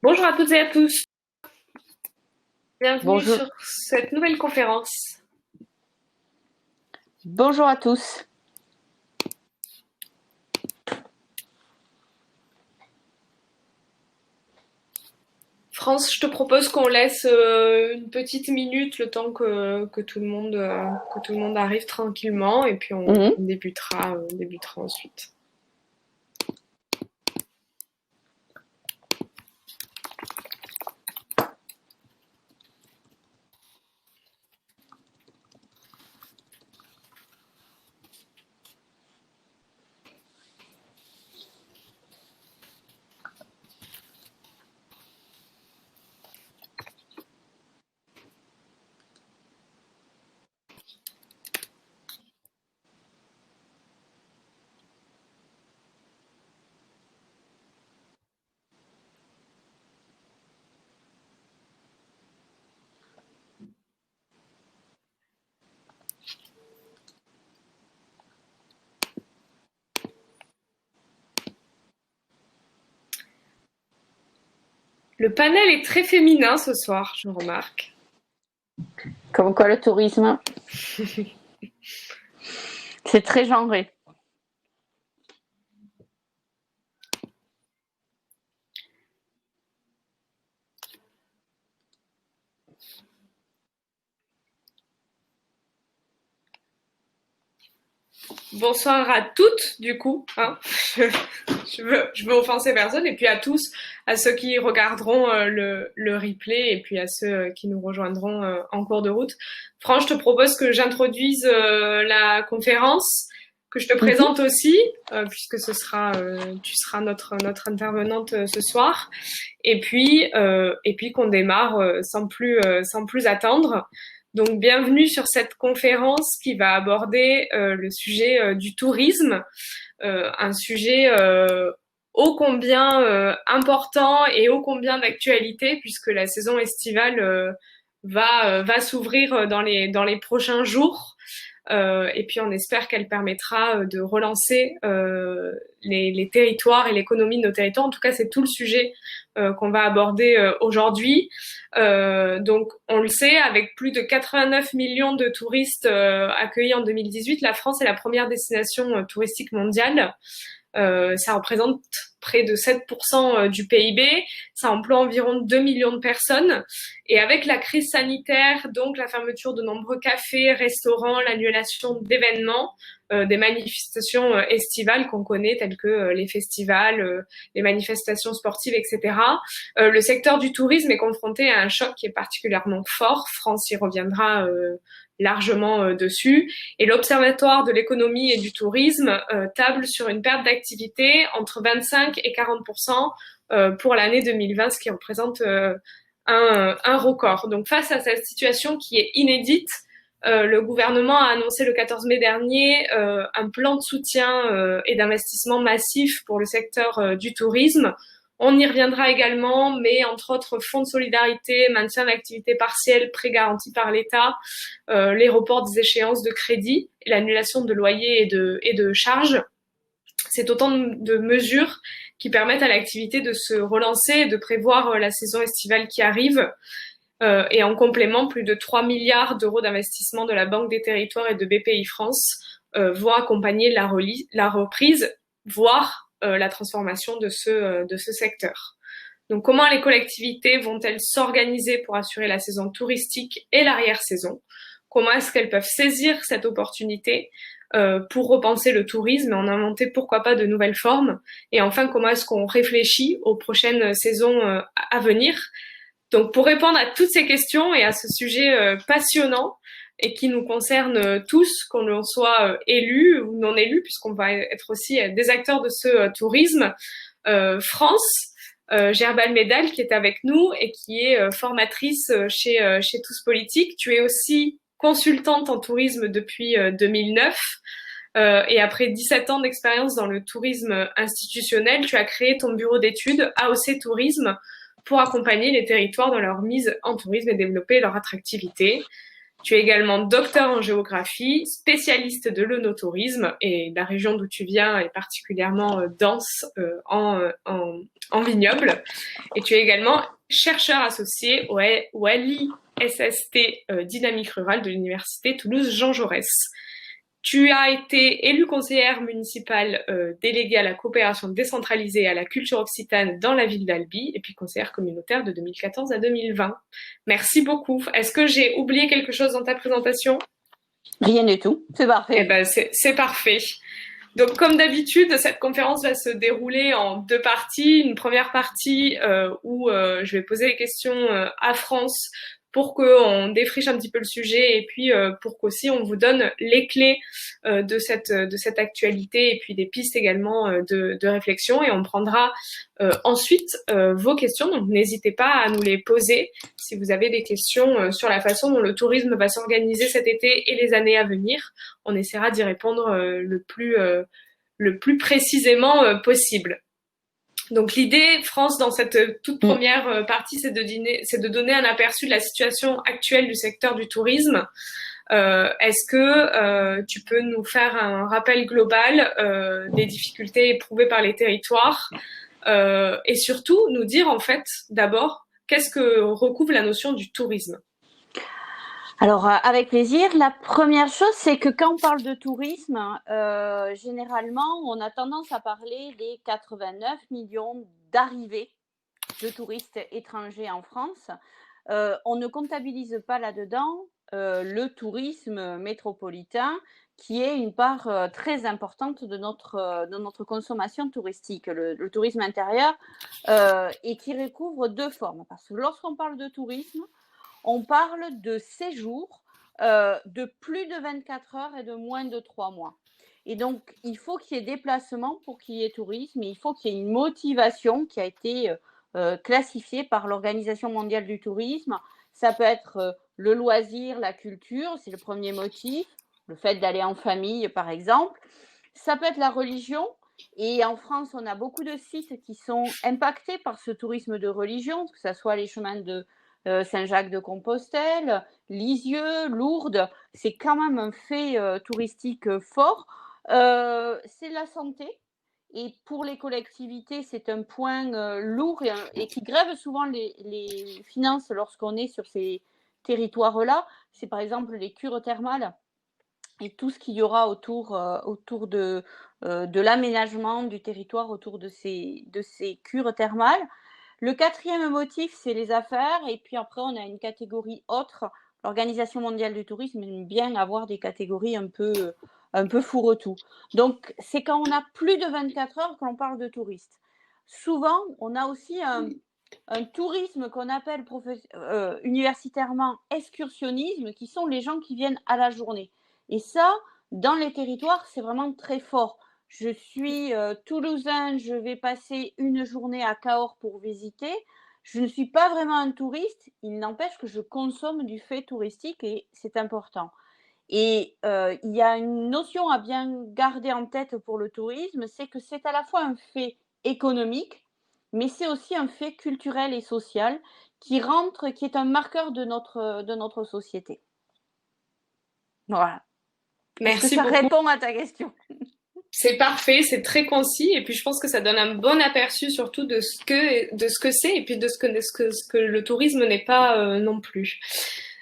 Bonjour à toutes et à tous, bienvenue Bonjour, sur cette nouvelle conférence. bonjour à tous. France, je te propose qu'on laisse une petite minute le temps que tout le monde arrive tranquillement et puis on Mhm. débutera ensuite. Le panel est très féminin ce soir, je remarque. Comme quoi le tourisme, c'est très genré. Bonsoir à toutes, du coup, hein. Je veux offenser personne, et puis à tous, à ceux qui regarderont le replay, et puis à ceux qui nous rejoindront en cours de route. Franck, je te propose que j'introduise la conférence, que je te Mhm. présente aussi, puisque tu seras notre intervenante ce soir, et puis qu'on démarre sans plus attendre. Donc, bienvenue sur cette conférence qui va aborder le sujet du tourisme, un sujet ô combien important et ô combien d'actualité puisque la saison estivale va s'ouvrir dans les prochains jours. Et puis on espère qu'elle permettra de relancer les territoires et l'économie de nos territoires. En tout cas, c'est tout le sujet qu'on va aborder aujourd'hui. Donc, on le sait, avec plus de 89 millions de touristes accueillis en 2018, la France est la première destination touristique mondiale. Ça représente près de 7% du PIB, ça emploie environ 2 millions de personnes. Et avec la crise sanitaire, donc la fermeture de nombreux cafés, restaurants, l'annulation d'événements, des manifestations estivales qu'on connaît, telles que les festivals, les manifestations sportives, etc. Le secteur du tourisme est confronté à un choc qui est particulièrement fort. France y reviendra largement dessus. Et l'Observatoire de l'économie et du tourisme table sur une perte d'activité entre 25 et 40% pour l'année 2020, ce qui représente un record. Donc face à cette situation qui est inédite, le gouvernement a annoncé le 14 mai dernier un plan de soutien et d'investissement massif pour le secteur du tourisme. On y reviendra également, mais entre autres fonds de solidarité, maintien d'activité partielle, prêts garantis par l'État, les reports des échéances de crédit, l'annulation de loyers et de charges. C'est autant de mesures qui permettent à l'activité de se relancer et de prévoir la saison estivale qui arrive. Et en complément, plus de 3 milliards d'euros d'investissement de la Banque des Territoires et de BPI France vont accompagner la reprise, voire la transformation de ce secteur. Donc, comment les collectivités vont-elles s'organiser pour assurer la saison touristique et l'arrière-saison? Comment est-ce qu'elles peuvent saisir cette opportunité pour repenser le tourisme et en inventer pourquoi pas de nouvelles formes? Et enfin, comment est-ce qu'on réfléchit aux prochaines saisons à venir? Donc, pour répondre à toutes ces questions et à ce sujet passionnant et qui nous concerne tous, qu'on soit élus ou non élus, puisqu'on va être aussi des acteurs de ce tourisme, France, Gerbal Médal, qui est avec nous et qui est formatrice chez Tous Politique. Tu es aussi consultante en tourisme depuis 2009. Et après 17 ans d'expérience dans le tourisme institutionnel, tu as créé ton bureau d'études AOC Tourisme pour accompagner les territoires dans leur mise en tourisme et développer leur attractivité. Tu es également docteur en géographie, spécialiste de l'œnotourisme et la région d'où tu viens est particulièrement dense en vignoble. Et tu es également chercheur associé au LISST Dynamique Rurale de l'Université Toulouse Jean Jaurès. Tu as été élue conseillère municipale déléguée à la coopération décentralisée et à la culture occitane dans la ville d'Albi et puis conseillère communautaire de 2014 à 2020. Merci beaucoup. Est-ce que j'ai oublié quelque chose dans ta présentation? Rien du tout, c'est parfait. Eh ben, c'est parfait. Donc, comme d'habitude, cette conférence va se dérouler en deux parties. Une première partie où je vais poser les questions à France pour qu'on défriche un petit peu le sujet et puis pour qu'aussi on vous donne les clés de cette actualité et puis des pistes également de réflexion. Et on prendra ensuite vos questions. Donc, n'hésitez pas à nous les poser si vous avez des questions sur la façon dont le tourisme va s'organiser cet été et les années à venir. On essaiera d'y répondre le plus précisément possible. Donc l'idée, France, dans cette toute première partie, c'est de donner un aperçu de la situation actuelle du secteur du tourisme. Est-ce que tu peux nous faire un rappel global des difficultés éprouvées par les territoires et surtout nous dire en fait d'abord qu'est-ce que recouvre la notion du tourisme? Alors, avec plaisir. La première chose, c'est que quand on parle de tourisme, généralement, on a tendance à parler des 89 millions d'arrivées de touristes étrangers en France. On ne comptabilise pas là-dedans le tourisme métropolitain, qui est une part très importante de notre consommation touristique, le tourisme intérieur, et qui recouvre deux formes. Parce que lorsqu'on parle de tourisme, on parle de séjours de plus de 24 heures et de moins de 3 mois. Et donc, il faut qu'il y ait déplacement pour qu'il y ait tourisme, et il faut qu'il y ait une motivation qui a été classifiée par l'Organisation mondiale du tourisme. Ça peut être le loisir, la culture, c'est le premier motif, le fait d'aller en famille, par exemple. Ça peut être la religion. Et en France, on a beaucoup de sites qui sont impactés par ce tourisme de religion, que ce soit les chemins de Saint-Jacques-de-Compostelle, Lisieux, Lourdes, c'est quand même un fait touristique fort. C'est la santé, et pour les collectivités, c'est un point lourd et qui grève souvent les finances lorsqu'on est sur ces territoires-là. C'est par exemple les cures thermales et tout ce qu'il y aura autour de l'aménagement du territoire autour de ces cures thermales. Le quatrième motif, c'est les affaires. Et puis après, on a une catégorie autre. L'Organisation mondiale du tourisme aime bien avoir des catégories un peu fourre-tout. Donc, c'est quand on a plus de 24 heures qu'on parle de touristes. Souvent, on a aussi un tourisme qu'on appelle universitairement excursionnisme, qui sont les gens qui viennent à la journée. Et ça, dans les territoires, c'est vraiment très fort. Je suis toulousain, je vais passer une journée à Cahors pour visiter. Je ne suis pas vraiment un touriste, il n'empêche que je consomme du fait touristique et c'est important. Et il y a une notion à bien garder en tête pour le tourisme, c'est que c'est à la fois un fait économique, mais c'est aussi un fait culturel et social qui est un marqueur de notre société. Voilà. Merci Est-ce que ça beaucoup. répond à ta question? C'est parfait, c'est très concis et puis je pense que ça donne un bon aperçu surtout de ce que c'est et puis de ce que le tourisme n'est pas non plus.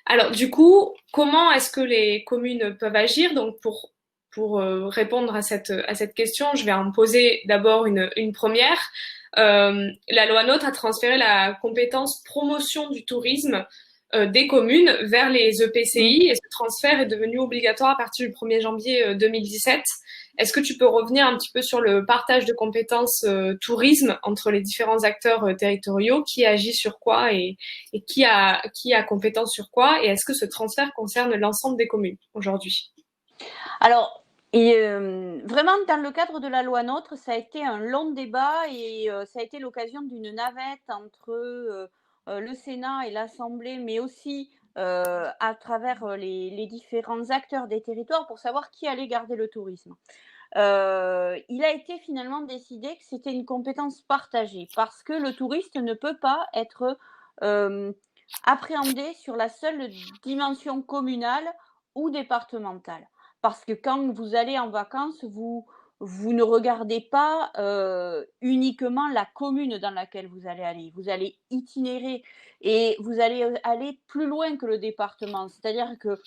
Alors du coup, comment est-ce que les communes peuvent agir? Donc pour répondre à cette question, je vais en poser d'abord une première. La loi NOTRe a transféré la compétence promotion du tourisme des communes vers les EPCI et ce transfert est devenu obligatoire à partir du 1er janvier 2017. Est-ce que tu peux revenir un petit peu sur le partage de compétences tourisme entre les différents acteurs territoriaux, qui agit sur quoi et qui a compétence sur quoi, et est-ce que ce transfert concerne l'ensemble des communes aujourd'hui? Alors, vraiment, dans le cadre de la loi NOTRe, ça a été un long débat et ça a été l'occasion d'une navette entre le Sénat et l'Assemblée, mais aussi à travers les différents acteurs des territoires pour savoir qui allait garder le tourisme. Il a été finalement décidé que c'était une compétence partagée parce que le touriste ne peut pas être appréhendé sur la seule dimension communale ou départementale. Parce que quand vous allez en vacances, vous ne regardez pas uniquement la commune dans laquelle vous allez aller. Vous allez itinérer et vous allez aller plus loin que le département. C'est-à-dire que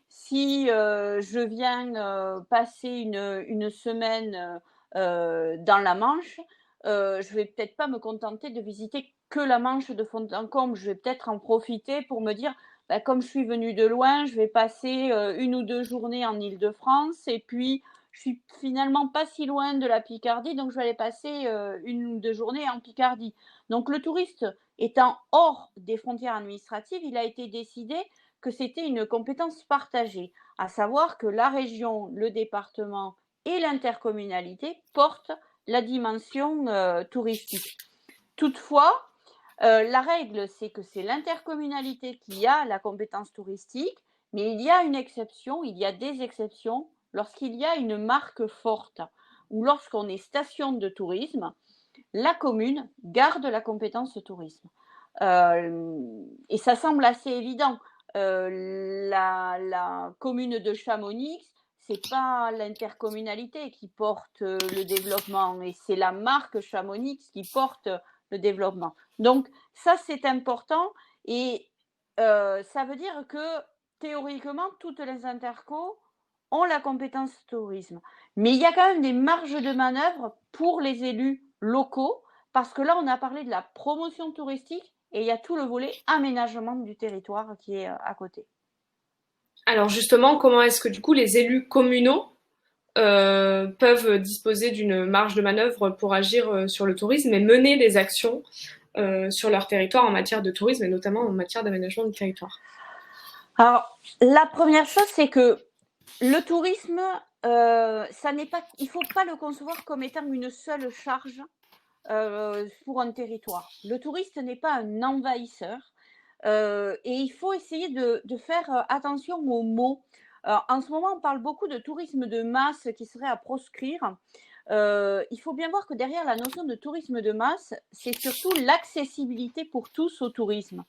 si je viens passer une semaine dans la Manche, je vais peut-être pas me contenter de visiter que la Manche de fond en comble. Je vais peut-être en profiter pour me dire, bah, comme je suis venue de loin, je vais passer 1 ou 2 journées en Île-de-France et puis je suis finalement pas si loin de la Picardie, donc je vais aller passer 1 ou 2 journées en Picardie. Donc le touriste étant hors des frontières administratives, il a été décidé que c'était une compétence partagée, à savoir que la région, le département et l'intercommunalité portent la dimension touristique. Toutefois, la règle, c'est que c'est l'intercommunalité qui a la compétence touristique, mais il y a une exception, il y a des exceptions lorsqu'il y a une marque forte ou lorsqu'on est station de tourisme, la commune garde la compétence tourisme. Et ça semble assez évident. La commune de Chamonix, c'est pas l'intercommunalité qui porte le développement, mais c'est la marque Chamonix qui porte le développement. Donc ça, c'est important et ça veut dire que théoriquement, toutes les intercos ont la compétence tourisme. Mais il y a quand même des marges de manœuvre pour les élus locaux parce que là, on a parlé de la promotion touristique et il y a tout le volet aménagement du territoire qui est à côté. Alors justement, comment est-ce que du coup les élus communaux peuvent disposer d'une marge de manœuvre pour agir sur le tourisme et mener des actions sur leur territoire en matière de tourisme et notamment en matière d'aménagement du territoire? Alors, la première chose, c'est que le tourisme, ça n'est pas, il ne faut pas le concevoir comme étant une seule charge pour un territoire. Le touriste n'est pas un envahisseur et il faut essayer de faire attention aux mots. En ce moment, on parle beaucoup de tourisme de masse qui serait à proscrire. Il faut bien voir que derrière la notion de tourisme de masse, c'est surtout l'accessibilité pour tous au tourisme.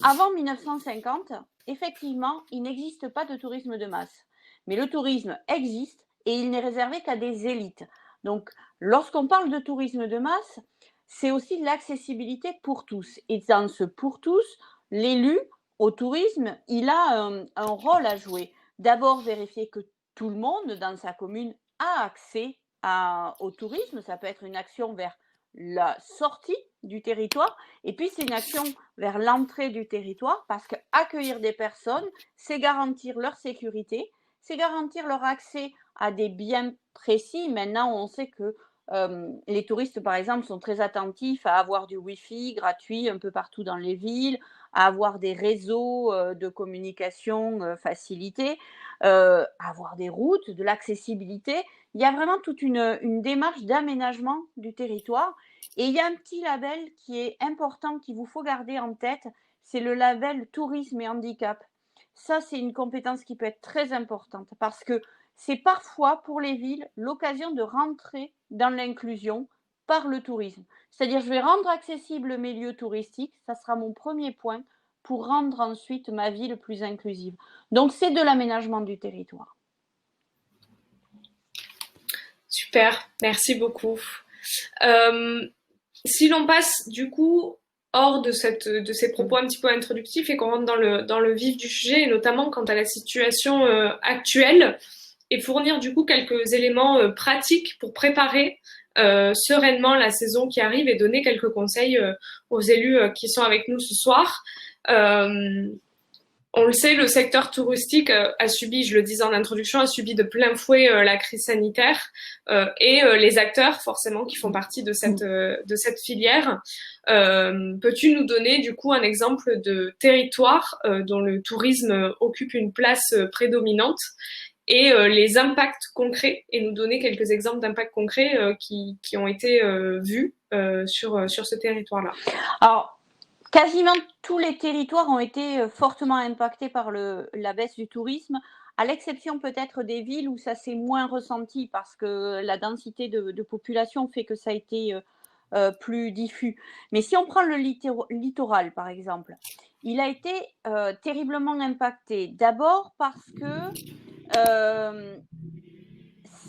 Avant 1950, effectivement, il n'existe pas de tourisme de masse. Mais le tourisme existe et il n'est réservé qu'à des élites. Donc, lorsqu'on parle de tourisme de masse, c'est aussi l'accessibilité pour tous. Et dans ce pour tous, l'élu au tourisme, il a un rôle à jouer. D'abord, vérifier que tout le monde dans sa commune a accès au tourisme. Ça peut être une action vers la sortie du territoire et puis c'est une action vers l'entrée du territoire parce qu'accueillir des personnes, c'est garantir leur sécurité, c'est garantir leur accès à des biens précis. Maintenant, on sait que les touristes, par exemple, sont très attentifs à avoir du Wi-Fi gratuit un peu partout dans les villes, à avoir des réseaux de communication facilités, à avoir des routes, de l'accessibilité. Il y a vraiment toute une démarche d'aménagement du territoire. Et il y a un petit label qui est important, qu'il vous faut garder en tête, c'est le label tourisme et handicap. Ça, c'est une compétence qui peut être très importante parce que c'est parfois pour les villes l'occasion de rentrer dans l'inclusion par le tourisme. C'est-à-dire, je vais rendre accessibles mes lieux touristiques, ça sera mon premier point pour rendre ensuite ma ville plus inclusive. Donc, c'est de l'aménagement du territoire. Super, merci beaucoup. Si l'on passe du coup hors de ces propos un petit peu introductifs et qu'on rentre dans le vif du sujet, et notamment quant à la situation actuelle, et fournir du coup quelques éléments pratiques pour préparer sereinement la saison qui arrive et donner quelques conseils aux élus qui sont avec nous ce soir. On le sait, le secteur touristique a subi, je le disais en introduction, a subi de plein fouet la crise sanitaire et les acteurs forcément qui font partie de cette filière. Peux-tu nous donner du coup un exemple de territoire dont le tourisme occupe une place prédominante et les impacts concrets et nous donner quelques exemples d'impacts concrets qui ont été vus sur ce territoire-là? Alors, quasiment tous les territoires ont été fortement impactés par la baisse du tourisme, à l'exception peut-être des villes où ça s'est moins ressenti parce que la densité de population fait que ça a été plus diffus. Mais si on prend le littoral, par exemple, il a été terriblement impacté. D'abord parce que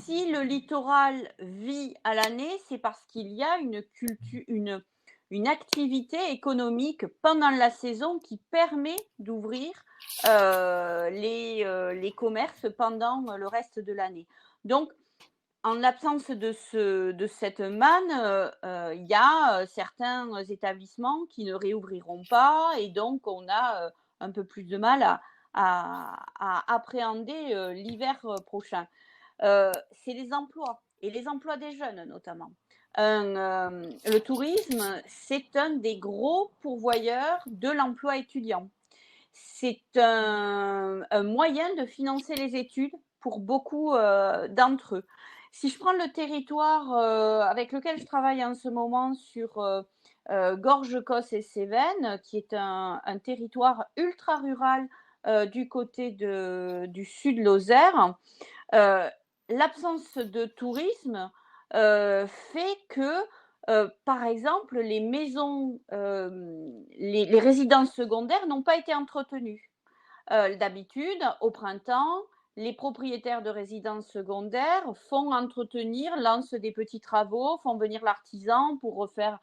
si le littoral vit à l'année, c'est parce qu'il y a une activité économique pendant la saison qui permet d'ouvrir les commerces pendant le reste de l'année. Donc, en l'absence de cette manne, il y a certains établissements qui ne réouvriront pas et donc on a un peu plus de mal à appréhender l'hiver prochain. C'est les emplois, et les emplois des jeunes notamment. Le tourisme, c'est un des gros pourvoyeurs de l'emploi étudiant. C'est un moyen de financer les études pour beaucoup d'entre eux. Si je prends le territoire avec lequel je travaille en ce moment sur Gorge-Cos et Cévennes, qui est un territoire ultra rural du côté du sud Lozère, l'absence de tourisme fait que, par exemple, les maisons, les résidences secondaires n'ont pas été entretenues. D'habitude, au printemps, les propriétaires de résidences secondaires font entretenir, lancent des petits travaux, font venir l'artisan pour refaire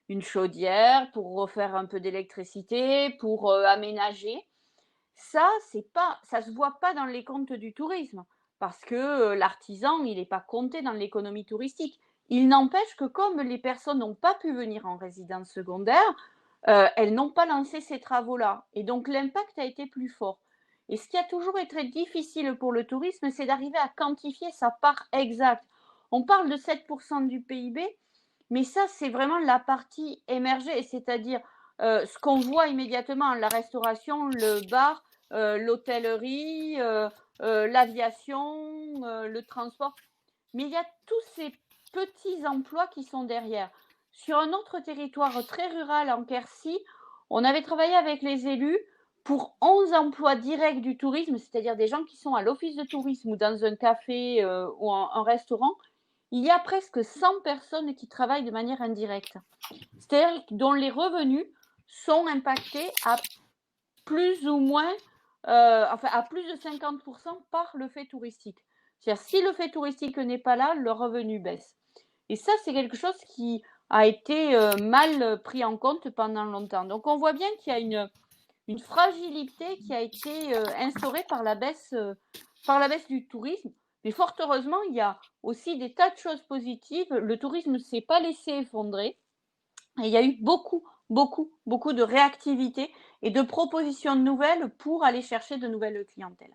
une chaudière, pour refaire un peu d'électricité, pour aménager. Ça, ça se voit pas dans les comptes du tourisme parce que l'artisan, il n'est pas compté dans l'économie touristique. Il n'empêche que comme les personnes n'ont pas pu venir en résidence secondaire, elles n'ont pas lancé ces travaux-là. Et donc l'impact a été plus fort. Et ce qui a toujours été très difficile pour le tourisme, c'est d'arriver à quantifier sa part exacte. On parle de 7% du PIB, mais ça, c'est vraiment la partie émergée, c'est-à-dire ce qu'on voit immédiatement, la restauration, le bar, l'hôtellerie, l'aviation, le transport. Mais il y a tous ces petits emplois qui sont derrière. Sur un autre territoire très rural en Quercy, on avait travaillé avec les élus pour 11 emplois directs du tourisme, c'est-à-dire des gens qui sont à l'office de tourisme ou dans un café ou un restaurant. Il y a presque 100 personnes qui travaillent de manière indirecte, c'est-à-dire dont les revenus sont impactés à plus ou moins, à plus de 50% par le fait touristique. C'est-à-dire si le fait touristique n'est pas là, le revenu baisse. Et ça, c'est quelque chose qui a été mal pris en compte pendant longtemps. Donc on voit bien qu'il y a une fragilité qui a été instaurée par la baisse du tourisme. Mais fort heureusement, il y a aussi des tas de choses positives. Le tourisme ne s'est pas laissé effondrer. Et il y a eu beaucoup, beaucoup, beaucoup de réactivité et de propositions nouvelles pour aller chercher de nouvelles clientèles.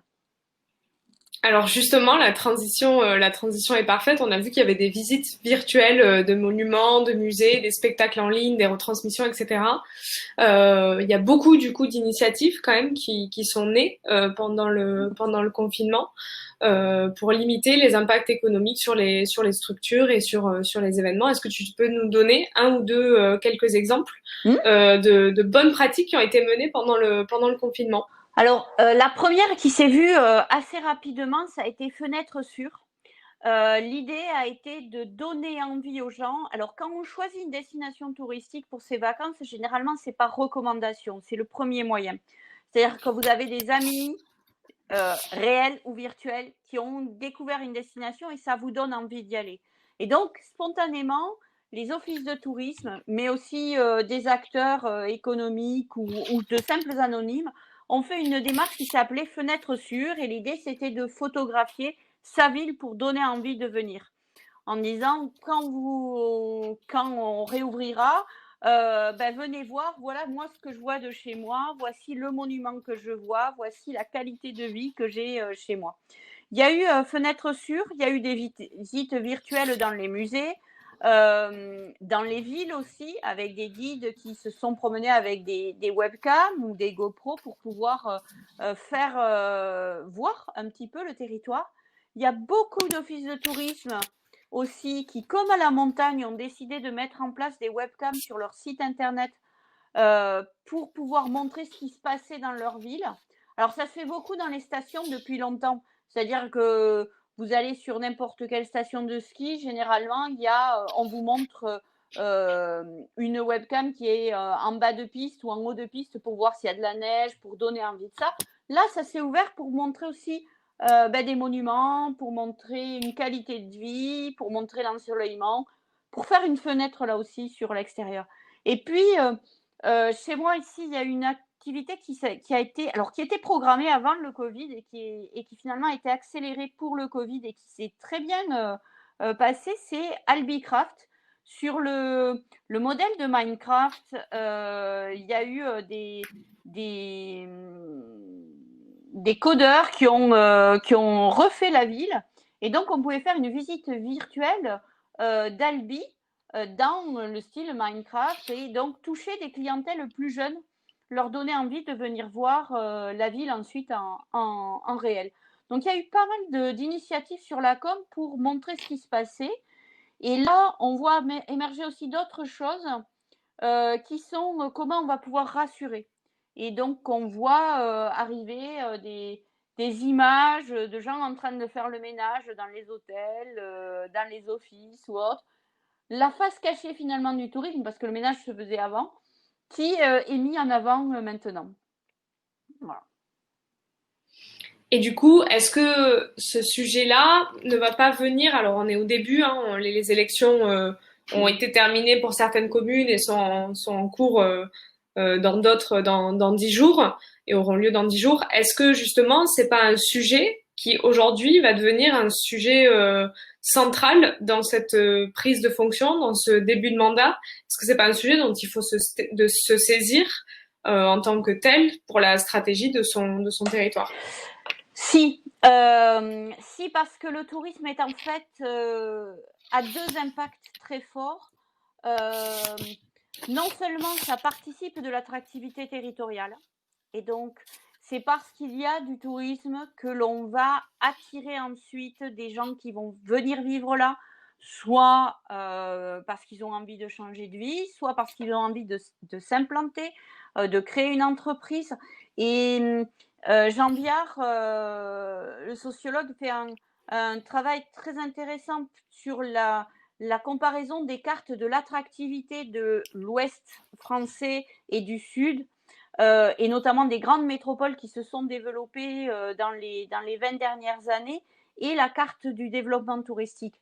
Alors justement, la transition est parfaite. On a vu qu'il y avait des visites virtuelles de monuments, de musées, des spectacles en ligne, des retransmissions, etc. Il y a beaucoup du coup d'initiatives quand même qui sont nées pendant le confinement pour limiter les impacts économiques sur les structures et sur les événements. Est-ce que tu peux nous donner un ou deux quelques exemples de bonnes pratiques qui ont été menées pendant le confinement? Alors, la première qui s'est vue assez rapidement, ça a été Fenêtre Sûre. L'idée a été de donner envie aux gens. Alors, quand on choisit une destination touristique pour ses vacances, généralement, c'est par recommandation. C'est le premier moyen. C'est-à-dire que vous avez des amis réels ou virtuels qui ont découvert une destination et ça vous donne envie d'y aller. Et donc, spontanément, les offices de tourisme, mais aussi des acteurs économiques ou de simples anonymes, ont fait une démarche qui s'appelait Fenêtre Sûre et l'idée, c'était de photographier sa ville pour donner envie de venir. En disant, quand on réouvrira, venez voir, voilà moi ce que je vois de chez moi, voici le monument que je vois, voici la qualité de vie que j'ai chez moi. Il y a eu Fenêtre Sûre, il y a eu des visites virtuelles dans les musées, dans les villes aussi, avec des guides qui se sont promenés avec des webcams ou des GoPro pour pouvoir faire voir un petit peu le territoire. Il y a beaucoup d'offices de tourisme aussi qui, comme à la montagne, ont décidé de mettre en place des webcams sur leur site internet pour pouvoir montrer ce qui se passait dans leur ville. Alors, ça se fait beaucoup dans les stations depuis longtemps. C'est-à-dire que vous allez sur n'importe quelle station de ski, généralement, on vous montre une webcam qui est en bas de piste ou en haut de piste pour voir s'il y a de la neige, pour donner envie de ça. Là, ça s'est ouvert pour montrer aussi des monuments, pour montrer une qualité de vie, pour montrer l'ensoleillement, pour faire une fenêtre là aussi sur l'extérieur. Et puis, chez moi ici, il y a une activité qui était programmée avant le Covid et qui finalement a été accélérée pour le Covid et qui s'est très bien passée, c'est Albicraft. Sur le modèle de Minecraft, il y a eu des codeurs qui ont refait la ville. Et donc, on pouvait faire une visite virtuelle d'Albi dans le style Minecraft et donc toucher des clientèles plus jeunes, leur donner envie de venir voir la ville ensuite en réel. Donc, il y a eu pas mal d'initiatives sur la com pour montrer ce qui se passait. Et là, on voit émerger aussi d'autres choses qui sont comment on va pouvoir rassurer. Et donc, on voit arriver des images de gens en train de faire le ménage dans les hôtels, dans les offices ou autres. La face cachée finalement du tourisme, parce que le ménage se faisait avant, qui est mis en avant maintenant. Voilà. Et du coup, est-ce que ce sujet-là ne va pas venir, alors on est au début, hein, les élections ont été terminées pour certaines communes et sont en cours dans d'autres dans 10 jours et auront lieu dans 10 jours. Est-ce que justement, c'est pas un sujet qui aujourd'hui va devenir un sujet central dans cette prise de fonction, dans ce début de mandat? Est-ce que c'est pas un sujet dont il faut se saisir en tant que tel pour la stratégie de son territoire? Si, parce que le tourisme est en fait a deux impacts très forts. Non seulement ça participe de l'attractivité territoriale, et donc c'est parce qu'il y a du tourisme que l'on va attirer ensuite des gens qui vont venir vivre là, soit parce qu'ils ont envie de changer de vie, soit parce qu'ils ont envie de s'implanter, de créer une entreprise. Et Jean Biard, le sociologue, fait un travail très intéressant sur la comparaison des cartes de l'attractivité de l'Ouest français et du Sud, et notamment des grandes métropoles qui se sont développées dans les 20 dernières années, et la carte du développement touristique.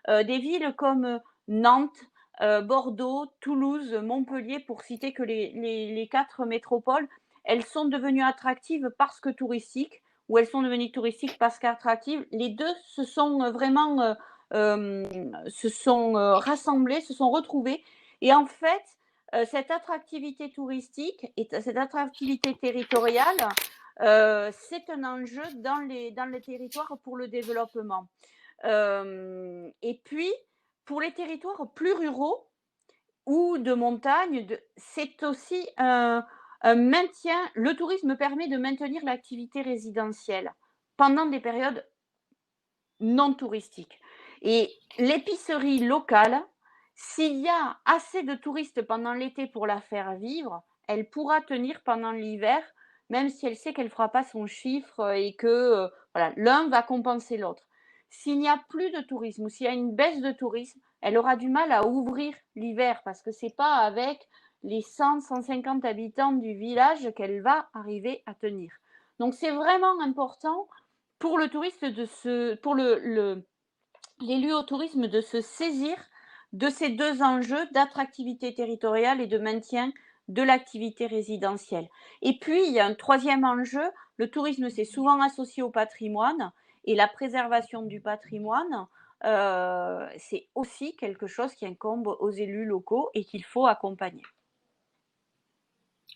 Des villes comme Nantes, Bordeaux, Toulouse, Montpellier, pour citer que les 4 métropoles, elles sont devenues attractives parce que touristiques, ou elles sont devenues touristiques parce qu'attractives. Les deux se sont vraiment rassemblés, se sont retrouvés. Et en fait, cette attractivité touristique et cette attractivité territoriale, c'est un enjeu dans les territoires pour le développement. Et puis, pour les territoires plus ruraux ou de montagne, c'est aussi un maintien. Le tourisme permet de maintenir l'activité résidentielle pendant des périodes non touristiques. Et l'épicerie locale, s'il y a assez de touristes pendant l'été pour la faire vivre, elle pourra tenir pendant l'hiver, même si elle sait qu'elle ne fera pas son chiffre et que voilà, l'un va compenser l'autre. S'il n'y a plus de tourisme ou s'il y a une baisse de tourisme, elle aura du mal à ouvrir l'hiver parce que ce n'est pas avec les 100-150 habitants du village qu'elle va arriver à tenir. Donc c'est vraiment important pour le touriste pour l'élu au tourisme de se saisir de ces deux enjeux d'attractivité territoriale et de maintien de l'activité résidentielle. Et puis, il y a un troisième enjeu. Le tourisme, c'est souvent associé au patrimoine, et la préservation du patrimoine, c'est aussi quelque chose qui incombe aux élus locaux et qu'il faut accompagner.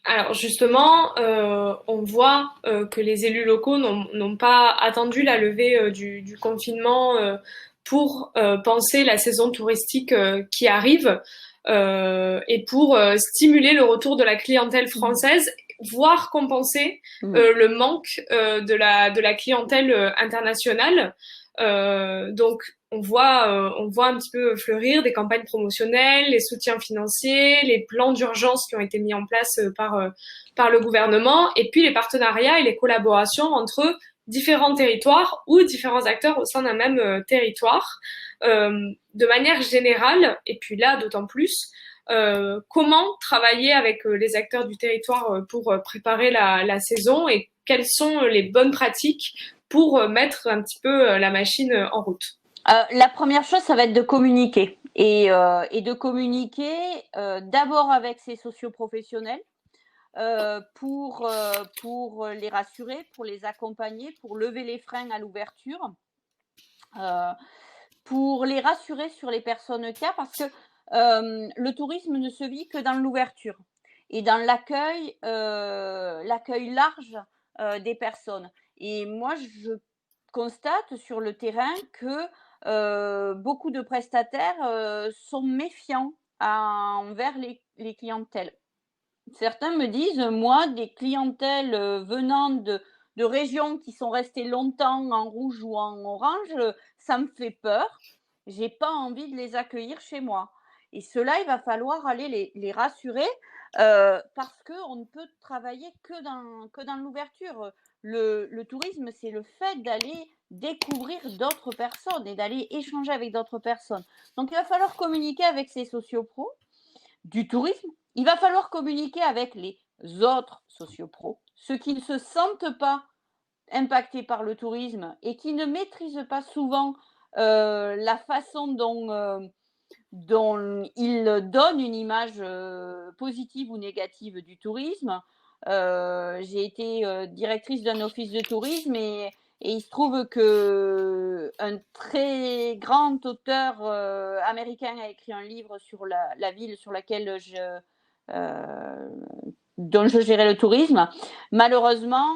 Alors justement, on voit que les élus locaux n'ont pas attendu la levée du confinement pour penser la saison touristique qui arrive et pour stimuler le retour de la clientèle française, voire compenser le manque de la clientèle internationale. Donc on voit un petit peu fleurir des campagnes promotionnelles, les soutiens financiers, les plans d'urgence qui ont été mis en place par le gouvernement, et puis les partenariats et les collaborations entre différents territoires ou différents acteurs au sein d'un même territoire. De manière générale, et puis là d'autant plus, comment travailler avec les acteurs du territoire pour préparer la saison et quelles sont les bonnes pratiques pour mettre un petit peu la machine en route. La première chose, ça va être de communiquer. Et de communiquer d'abord avec ces socioprofessionnels pour les rassurer, pour les accompagner, pour lever les freins à l'ouverture, pour les rassurer sur les personnes cas, parce que le tourisme ne se vit que dans l'ouverture et dans l'accueil large des personnes. Et moi, je constate sur le terrain que beaucoup de prestataires sont méfiants envers les clientèles. Certains me disent, moi, des clientèles venant de régions qui sont restées longtemps en rouge ou en orange, ça me fait peur. J'ai pas envie de les accueillir chez moi. Et cela, il va falloir aller les rassurer parce qu'on ne peut travailler que dans l'ouverture. Le tourisme, c'est le fait d'aller découvrir d'autres personnes et d'aller échanger avec d'autres personnes. Donc, il va falloir communiquer avec ces sociopros du tourisme. Il va falloir communiquer avec les autres sociopros, ceux qui ne se sentent pas impactés par le tourisme et qui ne maîtrisent pas souvent la façon dont ils donnent une image positive ou négative du tourisme. J'ai été directrice d'un office de tourisme et il se trouve qu'un très grand auteur américain a écrit un livre sur la ville sur laquelle dont je gérais le tourisme. Malheureusement,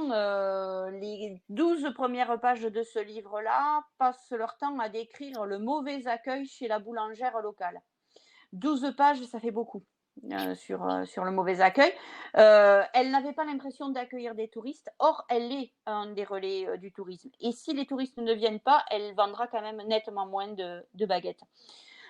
les 12 premières pages de ce livre-là passent leur temps à décrire le mauvais accueil chez la boulangère locale. 12 pages, ça fait beaucoup. Sur le mauvais accueil. Elle n'avait pas l'impression d'accueillir des touristes, or elle est un des relais du tourisme. Et si les touristes ne viennent pas, elle vendra quand même nettement moins de baguettes.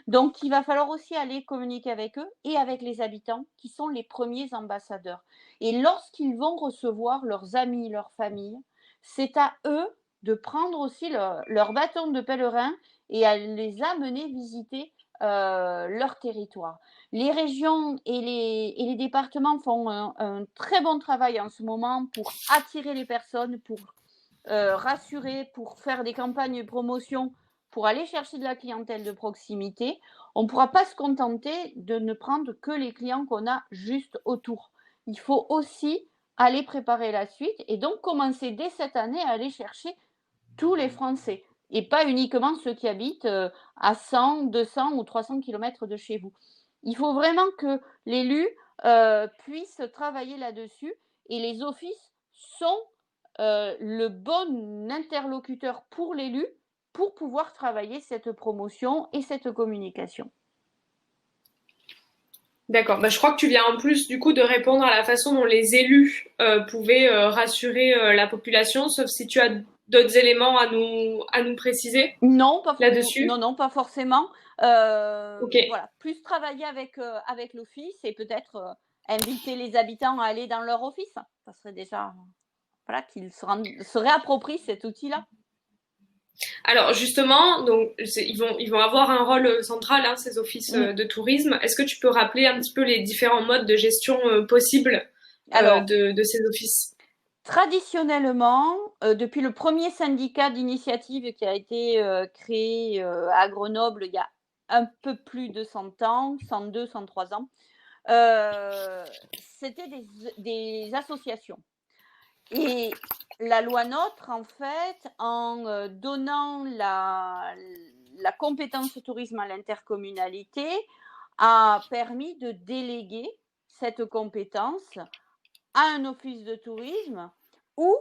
Donc, il va falloir aussi aller communiquer avec eux et avec les habitants qui sont les premiers ambassadeurs. Et lorsqu'ils vont recevoir leurs amis, leurs familles, c'est à eux de prendre aussi leur bâton de pèlerin et à les amener visiter leur territoire. Les régions et les départements font un très bon travail en ce moment pour attirer les personnes, pour rassurer, pour faire des campagnes de promotion, pour aller chercher de la clientèle de proximité. On ne pourra pas se contenter de ne prendre que les clients qu'on a juste autour. Il faut aussi aller préparer la suite et donc commencer dès cette année à aller chercher tous les Français et pas uniquement ceux qui habitent à 100, 200 ou 300 km de chez vous. Il faut vraiment que l'élu puisse travailler là-dessus et les offices sont le bon interlocuteur pour l'élu pour pouvoir travailler cette promotion et cette communication. D'accord. Bah, je crois que tu viens en plus du coup de répondre à la façon dont les élus pouvaient rassurer la population, sauf si tu as d'autres éléments à nous préciser Non, là-dessus. non, pas forcément. Ok. Voilà, plus travailler avec l'office et peut-être inviter les habitants à aller dans leur office. Ça serait déjà voilà, qu'ils se réapproprient cet outil-là. Alors justement, donc ils vont avoir un rôle central, hein, ces offices de tourisme. Est-ce que tu peux rappeler un petit peu les différents modes de gestion possibles Alors, de ces offices? traditionnellement, depuis le premier syndicat d'initiative qui a été créé à Grenoble il y a un peu plus de 100 ans, 102, 103 ans, c'était des associations. Et la loi NOTRe, en fait, en donnant la compétence tourisme à l'intercommunalité, a permis de déléguer cette compétence à un office de tourisme ou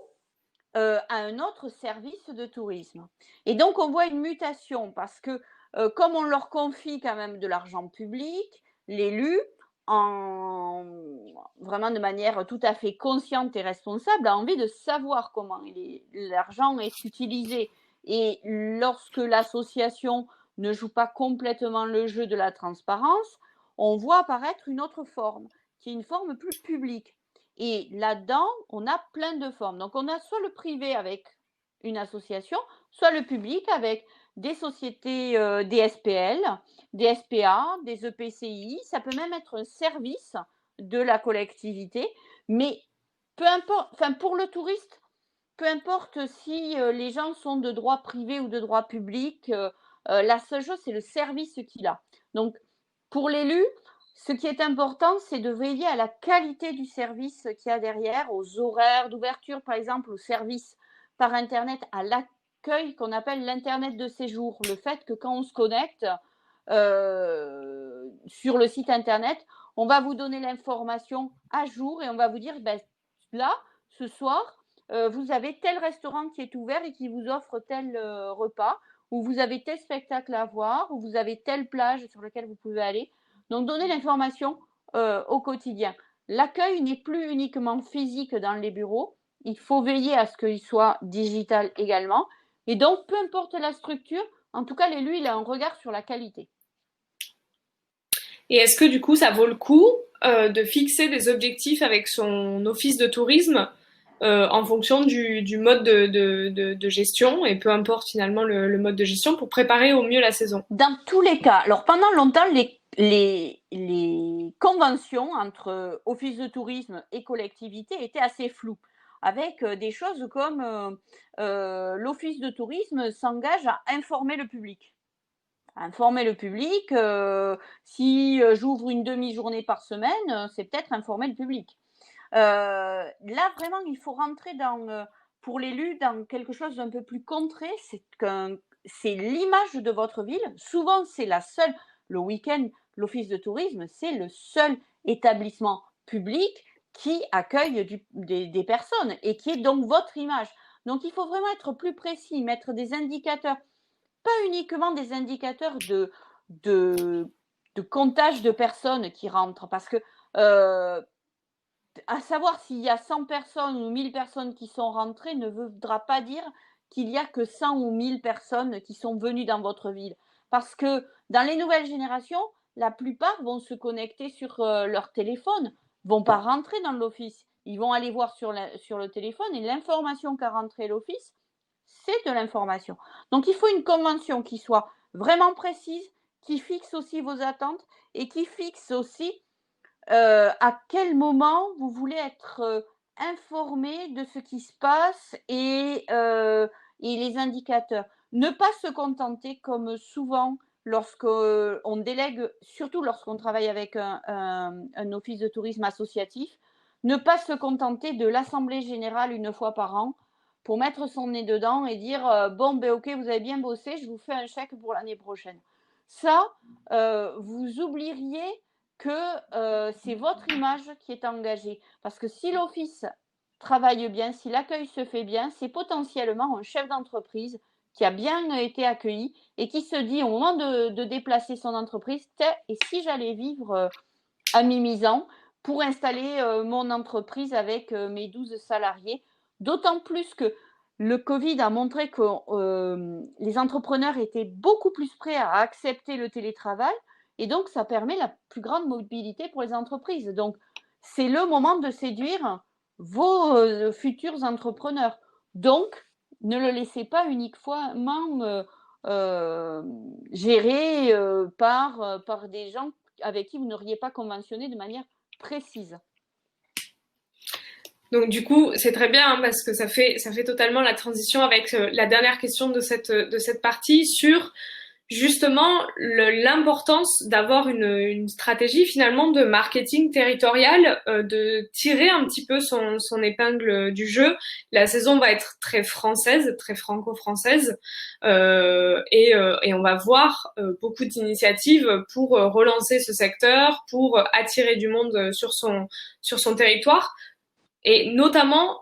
à un autre service de tourisme. Et donc, on voit une mutation parce que comme on leur confie quand même de l'argent public, l'élu, vraiment de manière tout à fait consciente et responsable, a envie de savoir comment l'argent est utilisé. Et lorsque l'association ne joue pas complètement le jeu de la transparence, on voit apparaître une autre forme, qui est une forme plus publique. Et là-dedans, on a plein de formes. Donc, on a soit le privé avec une association, soit le public avec des sociétés, des SPL, des SPA, des EPCI. Ça peut même être un service de la collectivité, mais peu importe, enfin pour le touriste, peu importe si les gens sont de droit privé ou de droit public, la seule chose, c'est le service qu'il a. Donc, pour l'élu, ce qui est important, c'est de veiller à la qualité du service qu'il y a derrière, aux horaires d'ouverture, par exemple, au service par Internet, à l'accueil qu'on appelle l'Internet de séjour. Le fait que quand on se connecte sur le site Internet, on va vous donner l'information à jour et on va vous dire, ben, là, ce soir, vous avez tel restaurant qui est ouvert et qui vous offre tel repas, ou vous avez tel spectacle à voir, ou vous avez telle plage sur laquelle vous pouvez aller. Donc, donner l'information au quotidien. L'accueil n'est plus uniquement physique dans les bureaux. Il faut veiller à ce qu'il soit digital également. Et donc, peu importe la structure, en tout cas, l'élu, il a un regard sur la qualité. Et est-ce que du coup, ça vaut le coup de fixer des objectifs avec son office de tourisme en fonction du mode de gestion, et peu importe finalement le mode de gestion, pour préparer au mieux la saison? Dans tous les cas, alors pendant longtemps, les conventions entre office de tourisme et collectivité étaient assez floues, avec des choses comme l'office de tourisme s'engage à informer le public. Informer le public, si j'ouvre une demi-journée par semaine, c'est peut-être informer le public. Là, vraiment, il faut rentrer pour l'élu dans quelque chose d'un peu plus concret. C'est l'image de votre ville. Souvent, c'est la seule, le week-end, l'office de tourisme, c'est le seul établissement public qui accueille des personnes et qui est donc votre image. Donc, il faut vraiment être plus précis, mettre des indicateurs, pas uniquement des indicateurs de comptage de personnes qui rentrent, parce que à savoir s'il y a 100 personnes ou 1000 personnes qui sont rentrées ne voudra pas dire qu'il y a que 100 ou 1000 personnes qui sont venues dans votre ville. Parce que dans les nouvelles générations, la plupart vont se connecter sur leur téléphone, vont pas rentrer dans l'office. Ils vont aller voir sur le téléphone, et l'information qu'a rentré l'office, c'est de l'information. Donc, il faut une convention qui soit vraiment précise, qui fixe aussi vos attentes et qui fixe aussi à quel moment vous voulez être informé de ce qui se passe et les indicateurs. Ne pas se contenter, comme souvent lorsqu'on délègue, surtout lorsqu'on travaille avec un office de tourisme associatif, ne pas se contenter de l'assemblée générale une fois par an pour mettre son nez dedans et dire bon, ben ok, vous avez bien bossé, je vous fais un chèque pour l'année prochaine. Ça, vous oublieriez que c'est votre image qui est engagée. Parce que si l'office travaille bien, si l'accueil se fait bien, c'est potentiellement un chef d'entreprise qui a bien été accueilli et qui se dit au moment de déplacer son entreprise, et si j'allais vivre à Mimizan pour installer mon entreprise avec mes 12 salariés, d'autant plus que le Covid a montré que les entrepreneurs étaient beaucoup plus prêts à accepter le télétravail, et donc ça permet la plus grande mobilité pour les entreprises. Donc c'est le moment de séduire vos futurs entrepreneurs. Donc ne le laissez pas uniquement géré par des gens avec qui vous n'auriez pas conventionné de manière précise. Donc du coup, c'est très bien hein, parce que ça fait totalement la transition avec la dernière question de cette partie sur justement l'importance d'avoir une stratégie finalement de marketing territorial, de tirer un petit peu son épingle du jeu. La saison va être très française, très franco-française, et on va voir beaucoup d'initiatives pour relancer ce secteur, pour attirer du monde sur son territoire. Et notamment,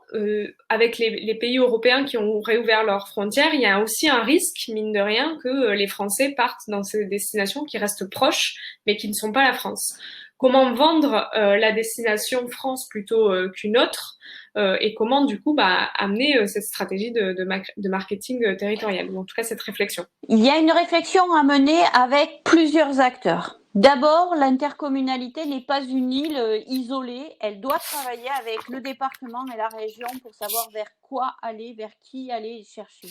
avec les pays européens qui ont réouvert leurs frontières, il y a aussi un risque, mine de rien, que les Français partent dans ces destinations qui restent proches, mais qui ne sont pas la France. comment vendre la destination France plutôt qu'une autre, et comment du coup amener cette stratégie de marketing territorial, ou en tout cas cette réflexion. Il y a une réflexion à mener avec plusieurs acteurs. D'abord, l'intercommunalité n'est pas une île isolée, elle doit travailler avec le département et la région pour savoir vers quoi aller, vers qui aller chercher.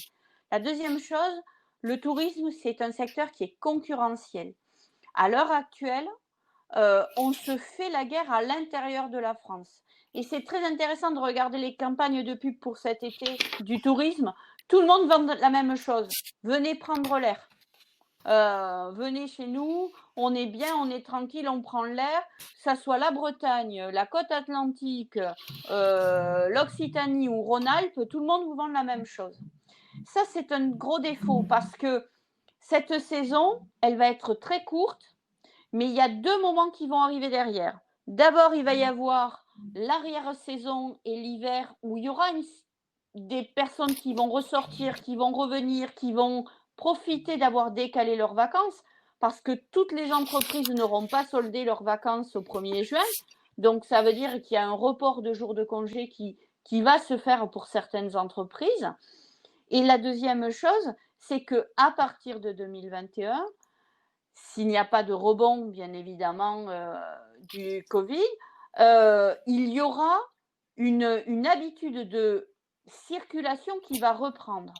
La deuxième chose, le tourisme, c'est un secteur qui est concurrentiel. À l'heure actuelle, on se fait la guerre à l'intérieur de la France. Et c'est très intéressant de regarder les campagnes de pub pour cet été du tourisme. Tout le monde vend la même chose. Venez prendre l'air. Venez chez nous, on est bien, on est tranquille, on prend l'air, que ça soit la Bretagne, la côte atlantique, l'Occitanie ou Rhône-Alpes, tout le monde vous vend la même chose. Ça, c'est un gros défaut parce que cette saison, elle va être très courte, mais il y a deux moments qui vont arriver derrière. D'abord, il va y avoir l'arrière-saison et l'hiver où il y aura des personnes qui vont ressortir, qui vont revenir, qui vont profiter d'avoir décalé leurs vacances parce que toutes les entreprises n'auront pas soldé leurs vacances au 1er juin. Donc, ça veut dire qu'il y a un report de jours de congé qui va se faire pour certaines entreprises. Et la deuxième chose, c'est qu'à partir de 2021, s'il n'y a pas de rebond, bien évidemment, du Covid, il y aura une habitude de circulation qui va reprendre.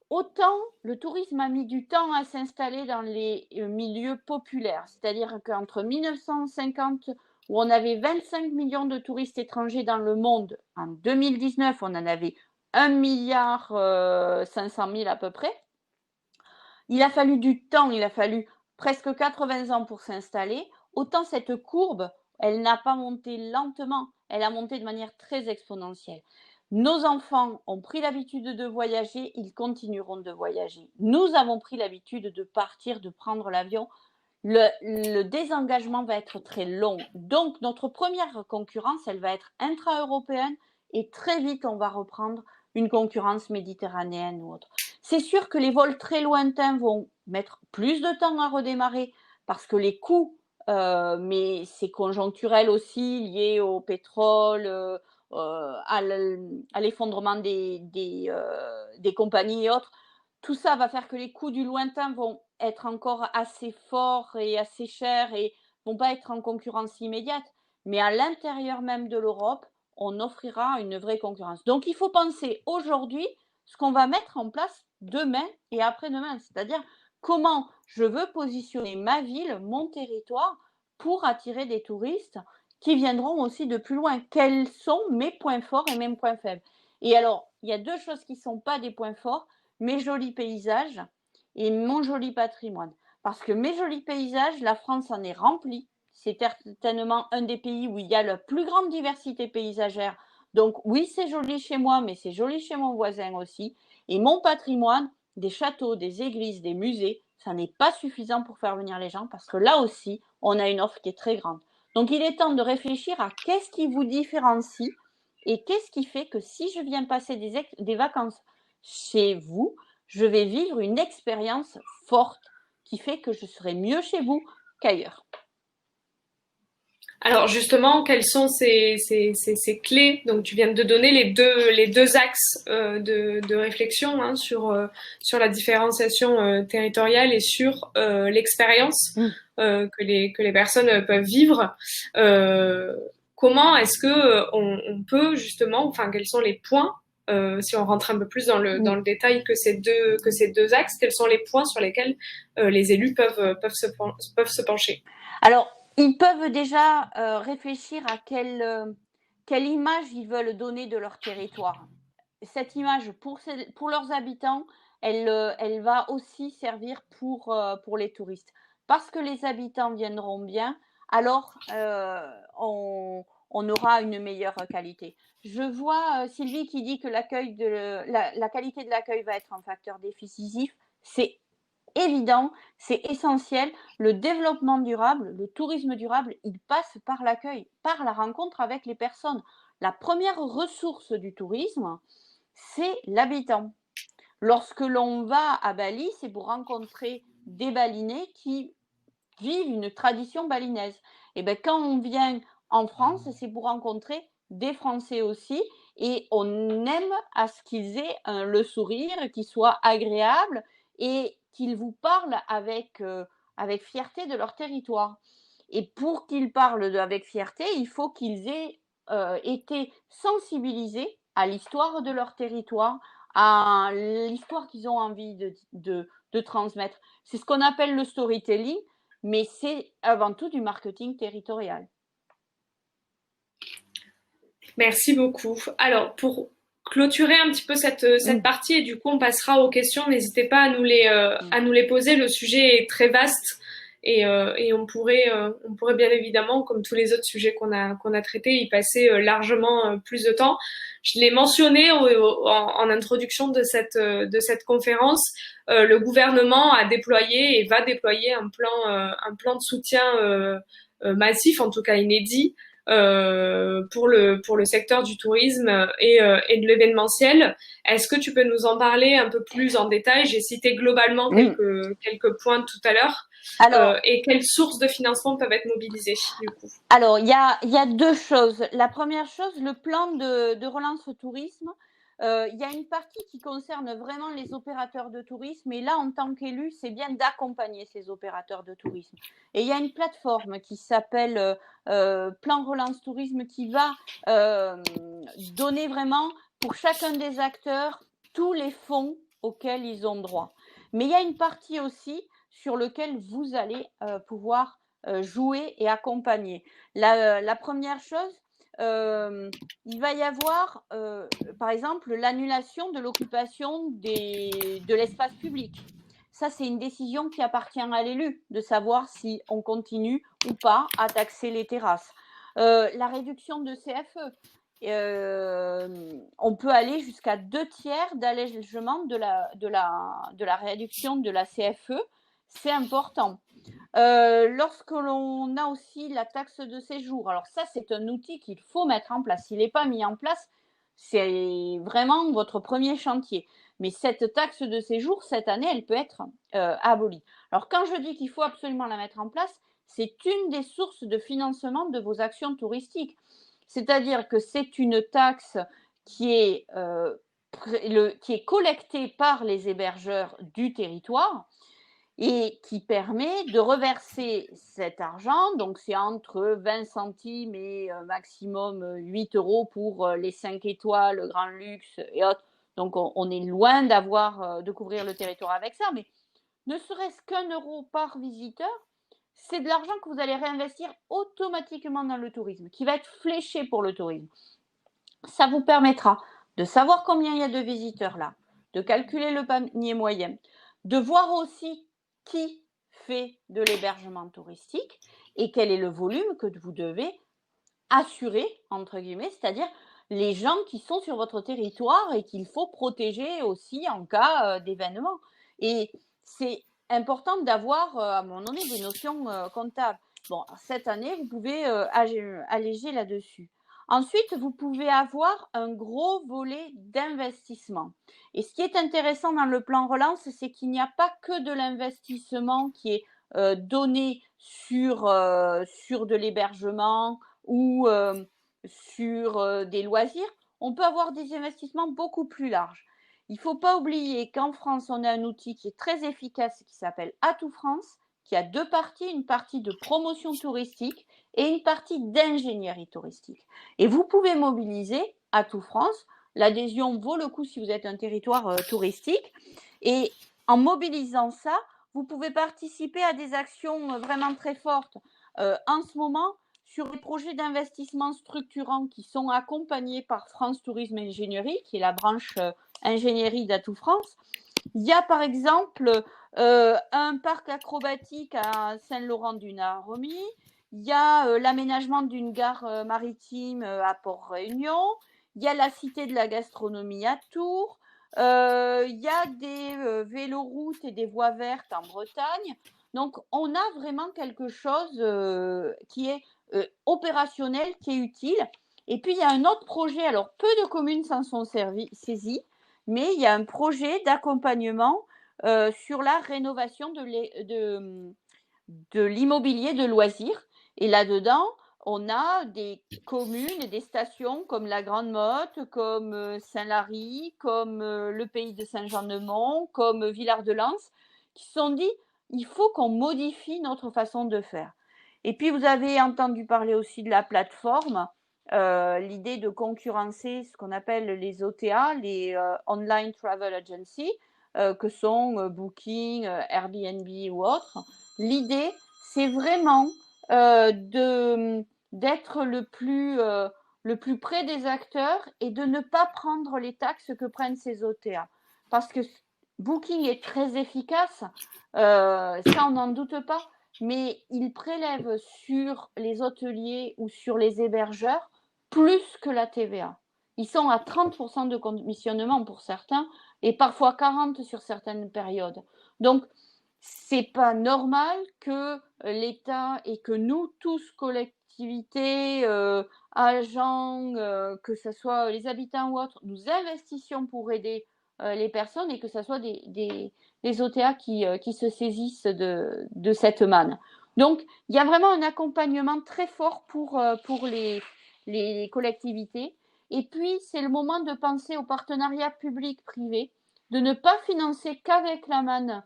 Autant le tourisme a mis du temps à s'installer dans les milieux populaires, c'est-à-dire qu'entre 1950, où on avait 25 millions de touristes étrangers dans le monde, en 2019, on en avait 1,5 milliard à peu près. Il a fallu du temps, il a fallu presque 80 ans pour s'installer. Autant cette courbe, elle n'a pas monté lentement, elle a monté de manière très exponentielle. Nos enfants ont pris l'habitude de voyager, ils continueront de voyager. Nous avons pris l'habitude de partir, de prendre l'avion. Le désengagement va être très long. Donc, notre première concurrence, elle va être intra-européenne et très vite, on va reprendre une concurrence méditerranéenne ou autre. C'est sûr que les vols très lointains vont mettre plus de temps à redémarrer parce que les coûts, mais c'est conjoncturel aussi, lié au pétrole, à l'effondrement des compagnies et autres. Tout ça va faire que les coûts du lointain vont être encore assez forts et assez chers et vont pas être en concurrence immédiate. Mais à l'intérieur même de l'Europe, on offrira une vraie concurrence. Donc, il faut penser aujourd'hui ce qu'on va mettre en place demain et après-demain. C'est-à-dire comment je veux positionner ma ville, mon territoire, pour attirer des touristes qui viendront aussi de plus loin. Quels sont mes points forts et mes points faibles? Et alors, il y a deux choses qui ne sont pas des points forts, mes jolis paysages et mon joli patrimoine. Parce que mes jolis paysages, la France en est remplie. C'est certainement un des pays où il y a la plus grande diversité paysagère. Donc oui, c'est joli chez moi, mais c'est joli chez mon voisin aussi. Et mon patrimoine, des châteaux, des églises, des musées, ça n'est pas suffisant pour faire venir les gens parce que là aussi, on a une offre qui est très grande. Donc il est temps de réfléchir à qu'est-ce qui vous différencie et qu'est-ce qui fait que si je viens passer des vacances chez vous, je vais vivre une expérience forte qui fait que je serai mieux chez vous qu'ailleurs. Alors justement, quelles sont ces clés? Donc tu viens de donner les deux axes de réflexion, hein, sur la différenciation territoriale et sur l'expérience que les personnes peuvent vivre. Comment est-ce que on peut justement, enfin quels sont les points, si on rentre un peu plus dans le détail que ces deux axes, quels sont les points sur lesquels les élus peuvent se pencher? Alors, ils peuvent déjà réfléchir à quelle image ils veulent donner de leur territoire. Cette image, pour leurs habitants, elle va aussi servir pour les touristes. Parce que les habitants viendront bien, alors on aura une meilleure qualité. Je vois Sylvie qui dit que la qualité de l'accueil va être un facteur décisif. C'est évident, c'est essentiel. Le développement durable, le tourisme durable, il passe par l'accueil, par la rencontre avec les personnes. La première ressource du tourisme, c'est l'habitant. Lorsque l'on va à Bali, c'est pour rencontrer des Balinais qui vivent une tradition balinaise. Et bien, quand on vient en France, c'est pour rencontrer des Français aussi, et on aime à ce qu'ils aient le sourire, qu'ils soient agréables et qu'ils vous parlent avec fierté de leur territoire. Et pour qu'ils parlent avec fierté, il faut qu'ils aient été sensibilisés à l'histoire de leur territoire, à l'histoire qu'ils ont envie de transmettre. C'est ce qu'on appelle le storytelling, mais c'est avant tout du marketing territorial. Merci beaucoup. Alors, pour clôturer un petit peu cette partie, et du coup, on passera aux questions. N'hésitez pas à nous les poser. Le sujet est très vaste et on pourrait bien évidemment, comme tous les autres sujets qu'on a traités, y passer largement plus de temps. Je l'ai mentionné en introduction de cette conférence. Le gouvernement a déployé et va déployer un plan de soutien massif, en tout cas inédit, pour le secteur du tourisme et de l'événementiel. Est-ce que tu peux nous en parler un peu plus en détail? J'ai cité globalement quelques points tout à l'heure. Et quelles sources de financement peuvent être mobilisées du coup? Alors, il y a deux choses. La première chose, le plan de relance au tourisme. Il y a une partie qui concerne vraiment les opérateurs de tourisme, et là, en tant qu'élu, c'est bien d'accompagner ces opérateurs de tourisme. Et il y a une plateforme qui s'appelle Plan Relance Tourisme, qui va donner vraiment pour chacun des acteurs tous les fonds auxquels ils ont droit. Mais il y a une partie aussi sur laquelle vous allez pouvoir jouer et accompagner. La première chose, il va y avoir, par exemple, l'annulation de l'occupation de l'espace public. Ça, c'est une décision qui appartient à l'élu, de savoir si on continue ou pas à taxer les terrasses. La réduction de CFE. On peut aller jusqu'à 2/3 d'allègement de la réduction de la CFE. C'est important. Lorsque l'on a aussi la taxe de séjour, alors ça, c'est un outil qu'il faut mettre en place. S'il n'est pas mis en place, c'est vraiment votre premier chantier. Mais cette taxe de séjour, cette année, elle peut être abolie. Alors, quand je dis qu'il faut absolument la mettre en place, c'est une des sources de financement de vos actions touristiques. C'est-à-dire que c'est une taxe qui est collectée par les hébergeurs du territoire et qui permet de reverser cet argent. Donc, c'est entre 20 centimes et maximum 8 euros pour les 5 étoiles, le grand luxe et autres. Donc, on est loin de couvrir le territoire avec ça. Mais ne serait-ce qu'1 euro par visiteur, c'est de l'argent que vous allez réinvestir automatiquement dans le tourisme, qui va être fléché pour le tourisme. Ça vous permettra de savoir combien il y a de visiteurs là, de calculer le panier moyen, de voir aussi qui fait de l'hébergement touristique et quel est le volume que vous devez assurer, entre guillemets, c'est-à-dire les gens qui sont sur votre territoire et qu'il faut protéger aussi en cas d'événement. Et c'est important d'avoir, à un moment donné, des notions comptables. Bon, cette année, vous pouvez alléger là-dessus. Ensuite, vous pouvez avoir un gros volet d'investissement. Et ce qui est intéressant dans le plan relance, c'est qu'il n'y a pas que de l'investissement qui est donné sur de l'hébergement ou sur des loisirs. On peut avoir des investissements beaucoup plus larges. Il ne faut pas oublier qu'en France, on a un outil qui est très efficace qui s'appelle Atout France, qui a deux parties, une partie de promotion touristique et une partie d'ingénierie touristique. Et vous pouvez mobiliser Atout France. L'adhésion vaut le coup si vous êtes un territoire touristique. Et en mobilisant ça, vous pouvez participer à des actions vraiment très fortes. En ce moment, sur les projets d'investissement structurants qui sont accompagnés par France Tourisme Ingénierie, qui est la branche ingénierie d'Atout France, il y a par exemple un parc acrobatique à Saint-Laurent-du-Naromie, il y a l'aménagement d'une gare maritime à Port-Réunion, il y a la Cité de la gastronomie à Tours, il y a des véloroutes et des voies vertes en Bretagne. Donc, on a vraiment quelque chose qui est opérationnel, qui est utile. Et puis, il y a un autre projet. Alors, peu de communes s'en sont saisies, mais il y a un projet d'accompagnement sur la rénovation de l'immobilier de loisirs. Et là-dedans, on a des communes et des stations comme la Grande Motte, comme Saint-Lary, comme le Pays de Saint-Jean-de-Mont, comme Villard-de-Lans, qui se sont dit, il faut qu'on modifie notre façon de faire. Et puis, vous avez entendu parler aussi de la plateforme, l'idée de concurrencer ce qu'on appelle les OTA, les Online Travel Agency, que sont Booking, Airbnb ou autres. L'idée, c'est vraiment d'être le plus près des acteurs et de ne pas prendre les taxes que prennent ces OTA. Parce que Booking est très efficace, ça on n'en doute pas, mais il prélève sur les hôteliers ou sur les hébergeurs plus que la TVA. Ils sont à 30% de commissionnement pour certains et parfois 40% sur certaines périodes. Donc, c'est pas normal que l'État et que nous tous, collectivités, agents, que ce soit les habitants ou autres, nous investissions pour aider les personnes et que ce soit des OTA qui se saisissent de cette manne. Donc, il y a vraiment un accompagnement très fort pour les collectivités. Et puis, c'est le moment de penser au partenariat public-privé, de ne pas financer qu'avec la manne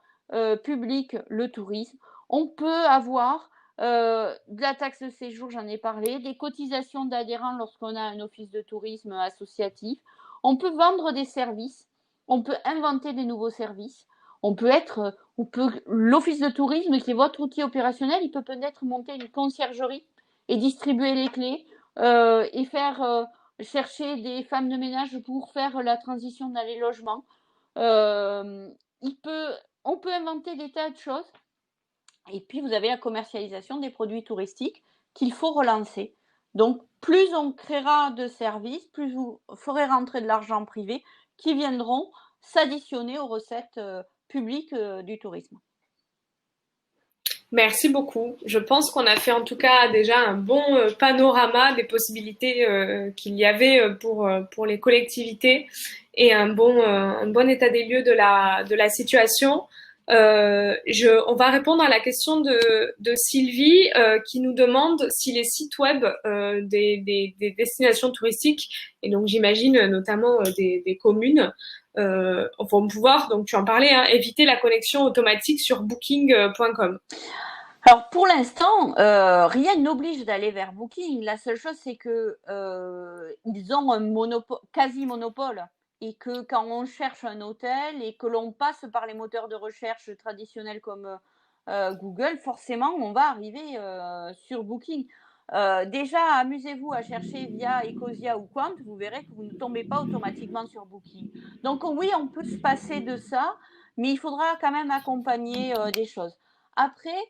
public le tourisme. On peut avoir de la taxe de séjour, j'en ai parlé, des cotisations d'adhérents lorsqu'on a un office de tourisme associatif. On peut vendre des services, on peut inventer des nouveaux services. L'office de tourisme, qui est votre outil opérationnel, il peut peut-être monter une conciergerie et distribuer les clés et faire chercher des femmes de ménage pour faire la transition dans les logements. On peut inventer des tas de choses. Et puis, vous avez la commercialisation des produits touristiques qu'il faut relancer. Donc, plus on créera de services, plus vous ferez rentrer de l'argent privé qui viendront s'additionner aux recettes publiques du tourisme. Merci beaucoup. Je pense qu'on a fait en tout cas déjà un bon panorama des possibilités qu'il y avait pour les collectivités et un bon état des lieux de la situation. On va répondre à la question de Sylvie qui nous demande si les sites web des destinations touristiques, et donc j'imagine notamment des communes, vont pouvoir, donc tu en parlais, hein, éviter la connexion automatique sur booking.com. Alors pour l'instant, rien n'oblige d'aller vers Booking. La seule chose, c'est que ils ont un quasi-monopole et que quand on cherche un hôtel et que l'on passe par les moteurs de recherche traditionnels comme Google, forcément, on va arriver sur Booking. Déjà, amusez-vous à chercher via Ecosia ou Quant, vous verrez que vous ne tombez pas automatiquement sur Booking. Donc oui, on peut se passer de ça, mais il faudra quand même accompagner des choses. Après,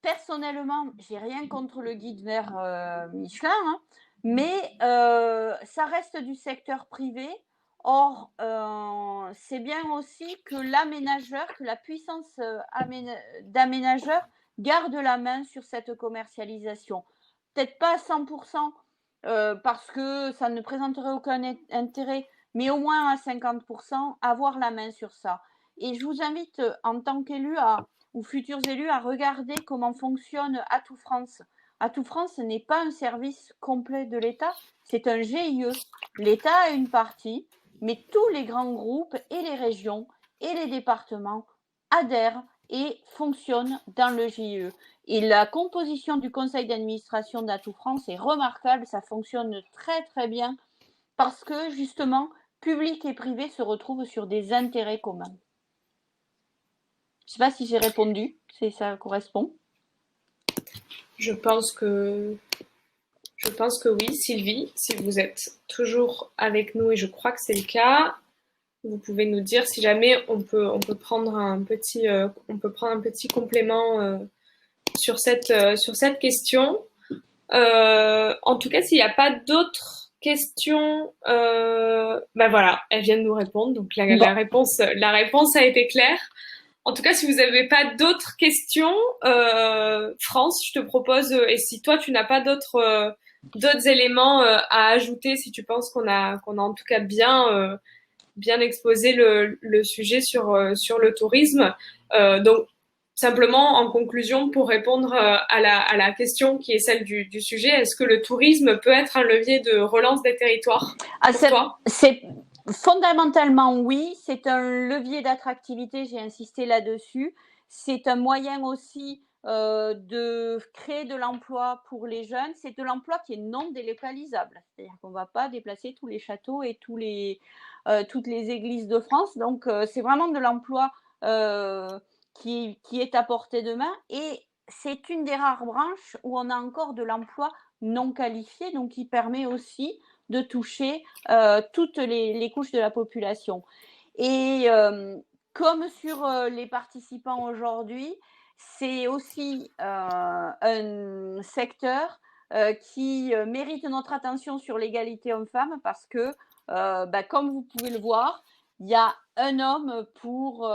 personnellement, j'ai rien contre le guide vert Michelin, hein, mais ça reste du secteur privé. Or, c'est bien aussi que l'aménageur, que la puissance d'aménageur garde la main sur cette commercialisation. Peut-être pas à 100% parce que ça ne présenterait aucun intérêt, mais au moins à 50%, avoir la main sur ça. Et je vous invite en tant qu'élu ou futurs élus à regarder comment fonctionne Atout France. Atout France n'est pas un service complet de l'État, c'est un GIE. L'État a une partie, mais tous les grands groupes et les régions et les départements adhèrent et fonctionnent dans le GIE. Et la composition du conseil d'administration d'Atout France est remarquable, ça fonctionne très très bien parce que justement, public et privé se retrouvent sur des intérêts communs. Je ne sais pas si j'ai répondu, si ça correspond. Je pense que oui, Sylvie, si vous êtes toujours avec nous, et je crois que c'est le cas, vous pouvez nous dire si jamais on peut prendre un petit complément sur cette question. En tout cas, s'il n'y a pas d'autres questions, ben voilà, elle vient de nous répondre, donc la réponse a été claire. En tout cas, si vous n'avez pas d'autres questions, France, je te propose, et si toi tu n'as pas d'autres éléments à ajouter, si tu penses qu'on a en tout cas bien exposé le sujet sur le tourisme, donc simplement, en conclusion, pour répondre à la question qui est celle du sujet, est-ce que le tourisme peut être un levier de relance des territoires pour toi? C'est fondamentalement oui, c'est un levier d'attractivité, j'ai insisté là-dessus. C'est un moyen aussi de créer de l'emploi pour les jeunes. C'est de l'emploi qui est non délocalisable, c'est-à-dire qu'on ne va pas déplacer tous les châteaux et toutes les églises de France. Donc c'est vraiment de l'emploi qui est à portée de main, et c'est une des rares branches où on a encore de l'emploi non qualifié, donc qui permet aussi de toucher toutes les couches de la population. Et comme sur les participants aujourd'hui, c'est aussi un secteur qui mérite notre attention sur l'égalité homme-femme, parce que, comme vous pouvez le voir, il y a un homme pour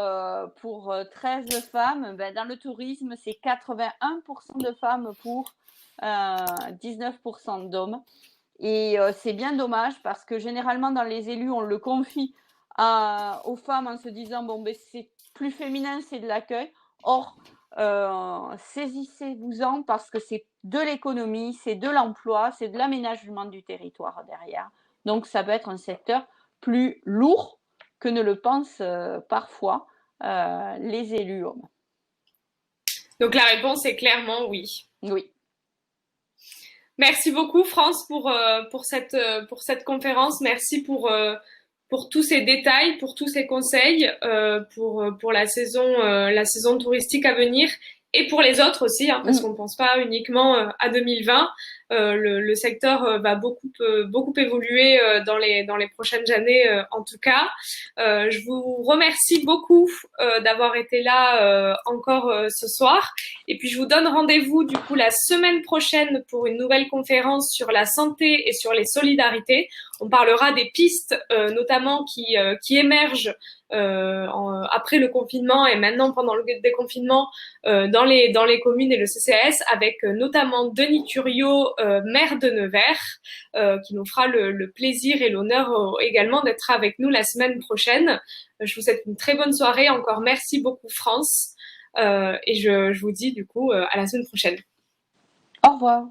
13 femmes. Dans le tourisme, c'est 81% de femmes pour 19% d'hommes. Et c'est bien dommage, parce que généralement dans les élus, on le confie aux femmes en se disant c'est plus féminin, c'est de l'accueil. Or, saisissez-vous-en, parce que c'est de l'économie, c'est de l'emploi, c'est de l'aménagement du territoire derrière. Donc ça peut être un secteur plus lourd que ne le pensent parfois les élus hommes. Donc la réponse est clairement oui. Oui. Merci beaucoup France pour cette conférence. Merci pour tous ces détails, pour tous ces conseils, pour la saison touristique à venir et pour les autres aussi, hein, parce qu'on ne pense pas uniquement à 2020. Le secteur va beaucoup évoluer dans les prochaines années, en tout cas. Je vous remercie beaucoup d'avoir été là encore ce soir. Et puis je vous donne rendez-vous du coup la semaine prochaine pour une nouvelle conférence sur la santé et sur les solidarités. On parlera des pistes notamment qui émergent après le confinement et maintenant pendant le déconfinement dans les communes et le CCAS, avec notamment Denis Thuriot, maire de Nevers, qui nous fera le plaisir et l'honneur également d'être avec nous la semaine prochaine. Je vous souhaite une très bonne soirée. Encore merci beaucoup France, et je vous dis du coup à la semaine prochaine. Au revoir.